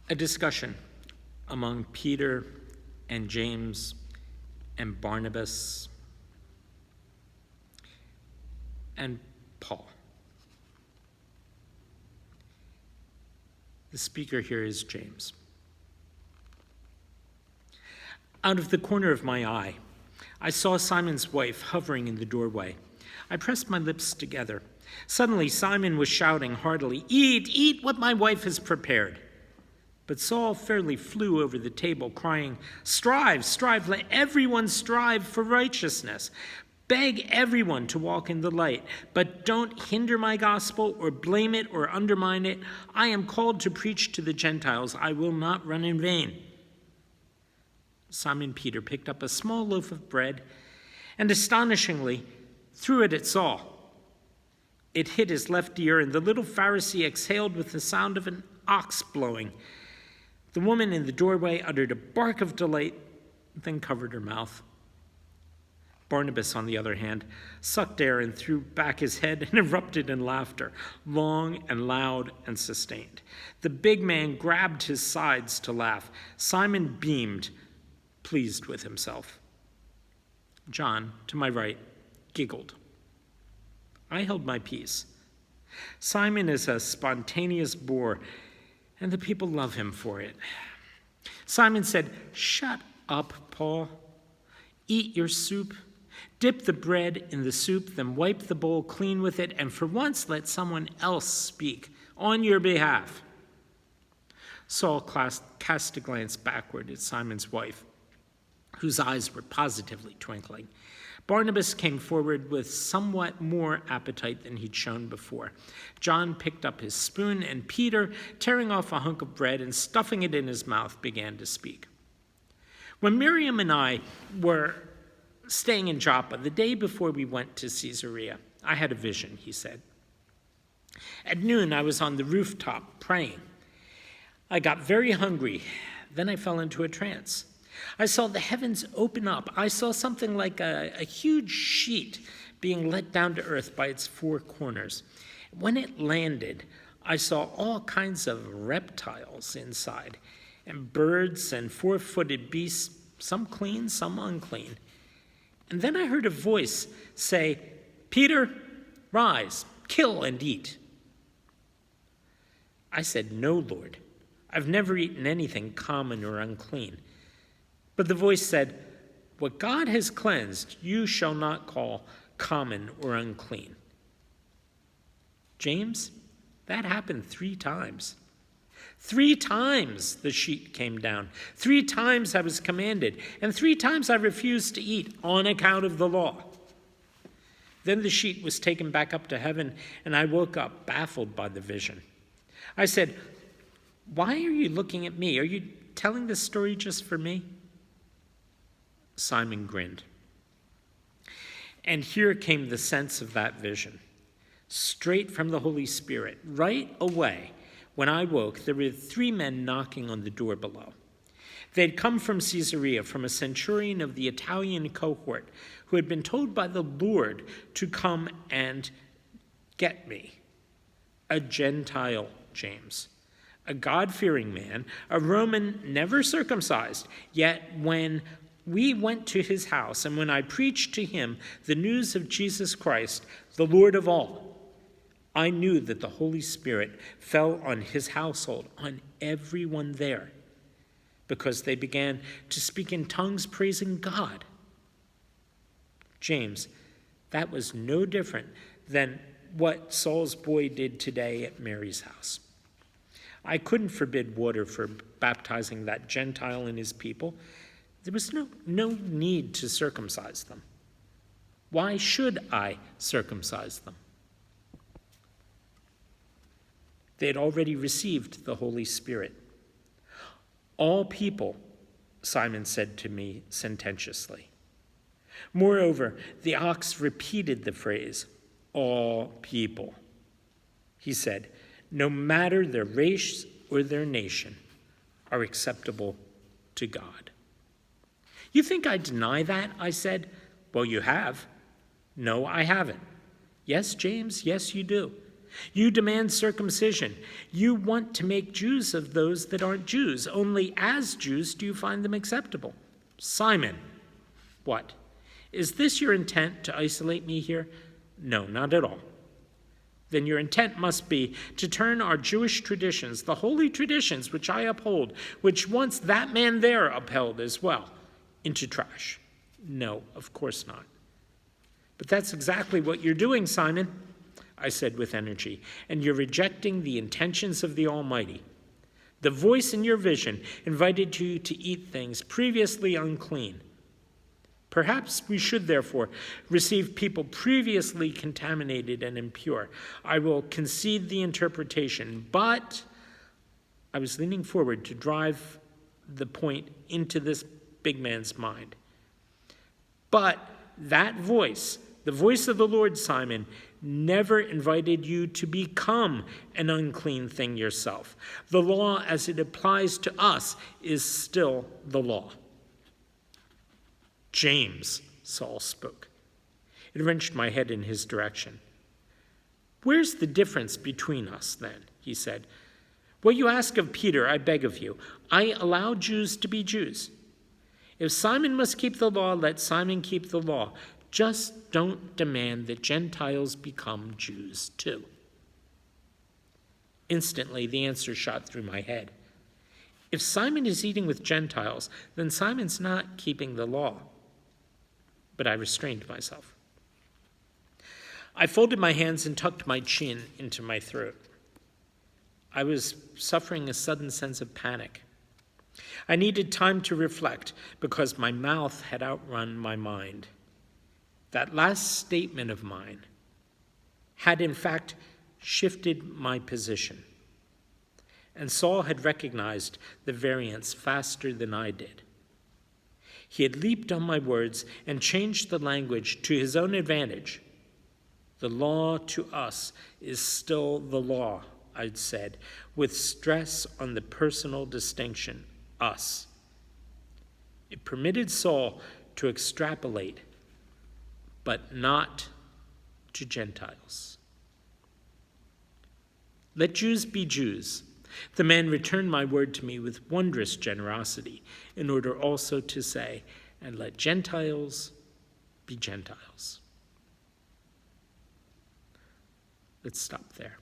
A discussion among Peter and James and Barnabas and Paul. The speaker here is James. Out of the corner of my eye, I saw Simon's wife hovering in the doorway. I pressed my lips together. Suddenly, Simon was shouting heartily, "Eat, eat what my wife has prepared." But Saul fairly flew over the table, crying, "Strive, strive, let everyone strive for righteousness. Beg everyone to walk in the light, but don't hinder my gospel or blame it or undermine it. I am called to preach to the Gentiles. I will not run in vain." Simon Peter picked up a small loaf of bread and astonishingly threw it at Saul. It hit his left ear, and the little Pharisee exhaled with the sound of an ox blowing. The woman in the doorway uttered a bark of delight, then covered her mouth. Barnabas, on the other hand, sucked air and threw back his head and erupted in laughter, long and loud and sustained. The big man grabbed his sides to laugh. Simon beamed, pleased with himself. John, to my right, giggled. I held my peace. Simon is a spontaneous bore, and the people love him for it. Simon said, "Shut up, Paul. Eat your soup. Dip the bread in the soup, then wipe the bowl clean with it, and for once let someone else speak on your behalf." Saul cast a glance backward at Simon's wife, whose eyes were positively twinkling. Barnabas came forward with somewhat more appetite than he'd shown before. John picked up his spoon, and Peter, tearing off a hunk of bread and stuffing it in his mouth, began to speak. When Miriam and I were staying in Joppa the day before we went to Caesarea, I had a vision, he said. At noon, I was on the rooftop praying. I got very hungry. Then I fell into a trance. I saw the heavens open up. I saw something like a huge sheet being let down to earth by its four corners. When it landed, I saw all kinds of reptiles inside, and birds and four-footed beasts, some clean, some unclean. And then I heard a voice say, "Peter, rise, kill and eat." I said, "No, Lord, I've never eaten anything common or unclean." But the voice said, "What God has cleansed, you shall not call common or unclean." James, that happened 3 times. 3 times the sheet came down. 3 times I was commanded, and 3 times I refused to eat on account of the law. Then the sheet was taken back up to heaven, and I woke up baffled by the vision. I said, "Why are you looking at me? Are you telling this story just for me?" Simon grinned. And here came the sense of that vision. Straight from the Holy Spirit, right away, when I woke, there were 3 men knocking on the door below. They had come from Caesarea, from a centurion of the Italian cohort, who had been told by the Lord to come and get me, a Gentile James, a God-fearing man, a Roman never circumcised, yet when we went to his house, and when I preached to him the news of Jesus Christ, the Lord of all, I knew that the Holy Spirit fell on his household, on everyone there, because they began to speak in tongues praising God. James, that was no different than what Saul's boy did today at Mary's house. I couldn't forbid water for baptizing that Gentile and his people. There was no need to circumcise them. Why should I circumcise them? They had already received the Holy Spirit. All people, Simon said to me sententiously. Moreover, the ox repeated the phrase, "all people." He said, "No matter their race or their nation, are acceptable to God." "You think I deny that?" I said. "Well, you have." "No, I haven't." "Yes, James, yes, you do. You demand circumcision. You want to make Jews of those that aren't Jews. Only as Jews do you find them acceptable. Simon, what? Is this your intent, to isolate me here? No, not at all. Then your intent must be to turn our Jewish traditions, the holy traditions which I uphold, which once that man there upheld as well, into trash. No, of course not. But that's exactly what you're doing, Simon, I said with energy, and you're rejecting the intentions of the Almighty. The voice in your vision invited you to eat things previously unclean. Perhaps we should, therefore, receive people previously contaminated and impure. I will concede the interpretation, but I was leaning forward to drive the point into this big man's mind. But that voice, the voice of the Lord, Simon, never invited you to become an unclean thing yourself. The law, as it applies to us, is still the law. James, Saul spoke. It wrenched my head in his direction. Where's the difference between us, then? He said. What you ask of Peter, I beg of you. I allow Jews to be Jews. If Simon must keep the law, let Simon keep the law. Just don't demand that Gentiles become Jews too. Instantly, the answer shot through my head. If Simon is eating with Gentiles, then Simon's not keeping the law. But I restrained myself. I folded my hands and tucked my chin into my throat. I was suffering a sudden sense of panic. I needed time to reflect because my mouth had outrun my mind. That last statement of mine had in fact shifted my position. And Saul had recognized the variance faster than I did. He had leaped on my words and changed the language to his own advantage. The law to us is still the law, I'd said, with stress on the personal distinction, us. It permitted Saul to extrapolate, but not to Gentiles. Let Jews be Jews. The man returned my word to me with wondrous generosity, in order also to say, and let Gentiles be Gentiles. Let's stop there.